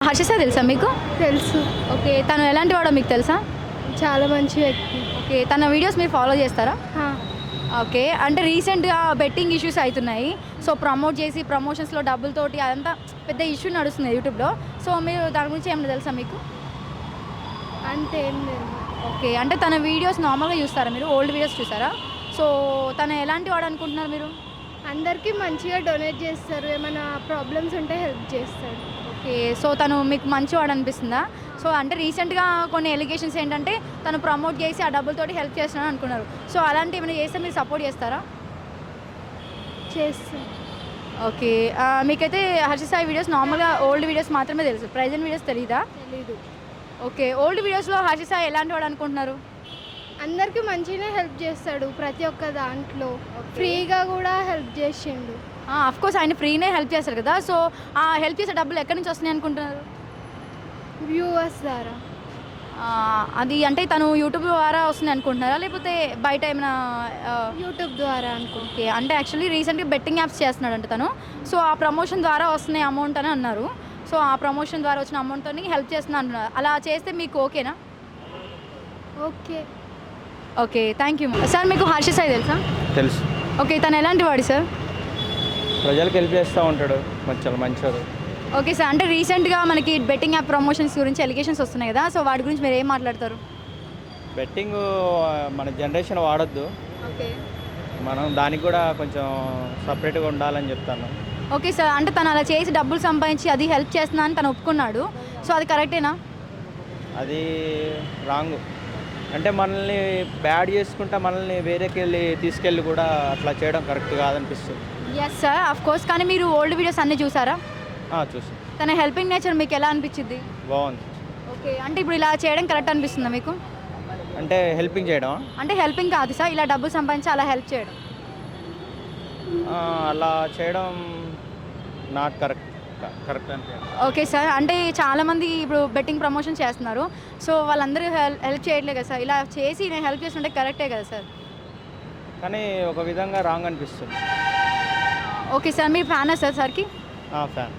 హర్షిసా తెలుసా మీకు? తెలుసు. ఓకే, తను ఎలాంటి వాడో మీకు తెలుసా? చాలా మంచి వ్యక్తి. ఓకే, తన వీడియోస్ మీరు ఫాలో చేస్తారా? ఆ, ఓకే, అంటే రీసెంట్గా బెట్టింగ్ ఇష్యూస్ అవుతున్నాయి. సో ప్రమోట్ చేసి ప్రమోషన్స్లో డబ్బులతోటి అదంతా పెద్ద ఇష్యూ నడుస్తుంది యూట్యూబ్లో. సో మీరు దాని గురించి ఏమైనా తెలుసా మీకు? అంతేం లేదు. ఓకే, అంటే తన వీడియోస్ నార్మల్గా చూస్తారా మీరు? ఓల్డ్ వీడియోస్ చూసారా? సో తను ఎలాంటి వాడు అనుకుంటున్నారు మీరు? అందరికీ మంచిగా డొనేట్ చేస్తారు, ఏమైనా ప్రాబ్లమ్స్ ఉంటే హెల్ప్ చేస్తాడు. ఓకే, సో తను మీకు మంచివాడు అనిపిస్తుందా? సో అంటే రీసెంట్గా కొన్ని ఎలిగేషన్స్ ఏంటంటే తను ప్రమోట్ చేసి ఆ డబ్బులతోటి హెల్ప్ చేస్తున్నాను అనుకున్నారు. సో అలాంటి ఏమైనా చేస్తే మీరు సపోర్ట్ చేస్తారా? చేస్తాడు. ఓకే, మీకైతే హర్షిసాయి వీడియోస్ నార్మల్గా ఓల్డ్ వీడియోస్ మాత్రమే తెలుసు, ప్రెజెంట్ వీడియోస్ తెలీదా? తెలీదు. ఓకే, ఓల్డ్ వీడియోస్లో హర్షిసాయి ఎలాంటి వాడు అనుకుంటున్నారు? అందరికీ మంచిగానే హెల్ప్ చేస్తాడు, ప్రతి ఒక్క దాంట్లో ఫ్రీగా కూడా హెల్ప్ చేసిండు. కోర్స్ ఆయన ఫ్రీనే హెల్ప్ చేస్తారు కదా. సో ఆ హెల్ప్ చేసే డబ్బులు ఎక్కడి నుంచి వస్తున్నాయి అనుకుంటున్నారు? వ్యూవర్స్ ద్వారా. అది అంటే తను యూట్యూబ్ ద్వారా వస్తుంది అనుకుంటున్నారా, లేకపోతే బయట ఏమైనా? యూట్యూబ్ ద్వారా అనుకో. ఓకే, అంటే యాక్చువల్లీ రీసెంట్గా బెట్టింగ్ యాప్స్ చేస్తున్నాడంట తను. సో ఆ ప్రమోషన్ ద్వారా వస్తున్నాయి అమౌంట్ అని అన్నారు. సో ఆ ప్రమోషన్ ద్వారా వచ్చిన అమౌంట్తో హెల్ప్ చేస్తున్నా అంటున్నారు. అలా చేస్తే మీకు ఓకేనా? Okay. Okay, thank you sir. మీకు హర్షిసాయి తెలుసా? తెలుసు. ఓకే, తను ఎలాంటి వాడు సార్? ప్రజలకు హెల్ప్ చేస్తూ ఉంటాడు, చాలా మంచివాడు. ఓకే సార్, అంటే రీసెంట్గా మనకి బెట్టింగ్ యాప్ ప్రమోషన్స్ గురించి ఎలిగేషన్స్ వస్తున్నాయి కదా. సో వాటి గురించి మీరు ఏం మాట్లాడతారు? బెట్టింగ్ మన జనరేషన్ వాడొద్దు, ఓకే. మనం దానికి కూడా కొంచెం సపరేట్గా ఉండాలని చెప్తాను. ఓకే సార్, అంటే తను అలా చేసి డబ్బులు సంపాదించి అది హెల్ప్ చేస్తున్నా అని తను ఒప్పుకున్నాడు. సో అది కరెక్టేనా? అది రాంగ్. అంటే మనల్ని బ్యాడ్ చేసుకుంటా మనల్ని వేరేకెళ్ళి తీసుకెళ్ళి కూడా అట్లా చేయడం కరెక్ట్ కాదనిపిస్తుంది. Yes sir, of course. కానీ మీరు ఓల్డ్ వీడియోస్ అన్నీ చూసారా? చూసి తన హెల్పింగ్ నేచర్ మీకు ఎలా అనిపించింది? బాగుంది. ఓకే, అంటే ఇప్పుడు ఇలా చేయడం కరెక్ట్ అనిపిస్తుందా మీకు? అంటే హెల్పింగ్ చేయడం అంటే హెల్పింగ్ కాదు సార్, ఇలా డబ్బులు సంపాదించి అలా హెల్ప్ చేయడం. అలా చేయడం నాట్ కరెక్ట్ అంటే. ఓకే సార్, అంటే చాలామంది ఇప్పుడు బెట్టింగ్ ప్రమోషన్ చేస్తున్నారు. సో వాళ్ళందరూ హెల్ప్ చేయట్లేదు కదా సార్. ఇలా చేసి నేను హెల్ప్ చేస్తుంటే కరెక్టే కదా సార్? కానీ ఒక విధంగా రాంగ్ అనిపిస్తుంది. ఓకే సార్, మీరు ఫ్యానా సార్ సార్కి? ఫ్యాన్.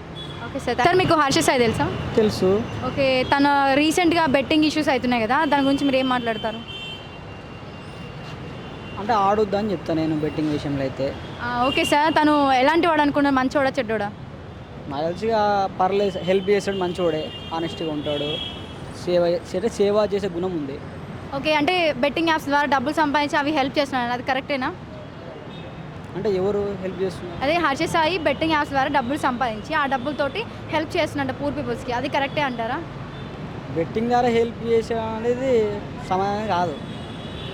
Okay sir. సార్ మీకు హర్షిసాయి తెలుసా? తెలుసు. ఓకే, తన రీసెంట్గా బెట్టింగ్ ఇష్యూస్ అవుతున్నాయి కదా, దాని గురించి మీరు ఏం మాట్లాడతారు? అంటే ఆడొద్దు అని చెప్తాను నేను బెట్టింగ్ విషయంలో అయితే. ఓకే సార్, తను ఎలాంటి వాడు అనుకున్నారు? మంచివాడా చెడ్డోడా? నాకు తెలిసిగా పర్లేదు, హెల్ప్ చేస్తాడు, మంచివాడే, ఆనెస్ట్గా ఉంటాడు, సేవ చేసే గుణం ఉంది. ఓకే, అంటే బెట్టింగ్ యాప్స్ ద్వారా డబ్బులు సంపాదించి అవి హెల్ప్ చేస్తున్నాడు, అది కరెక్టేనా? అంటే ఎవరు హెల్ప్ చేస్తున్నారు? అదే హర్షిసాయి బెట్టింగ్ యాప్స్ ద్వారా డబ్బులు సంపాదించి ఆ డబ్బులతోటి హెల్ప్ చేస్తున్నట్ట పూర్ పీపుల్స్కి, అది కరెక్టే అంటారా? బెట్టింగ్ ద్వారా హెల్ప్ చేసే అనేది సమాధానం కాదు.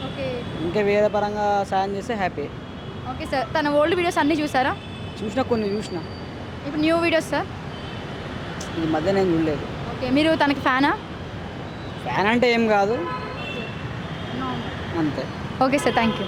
ఓకే. ఇంకా వేరే పరంగా సాయం చేస్తే హ్యాపీ. ఓకే సార్, తన ఓల్డ్ వీడియోస్ అన్నీ చూసారా? కొన్ని చూసిన. ఇప్పుడు న్యూ వీడియోస్ సార్? ఈ మధ్య నేను చూడలేదు. ఓకే, మీరు తనకి ఫ్యానా? ఫ్యాన్ అంటే ఏం కాదు, అంతే. Okay sir, thank you.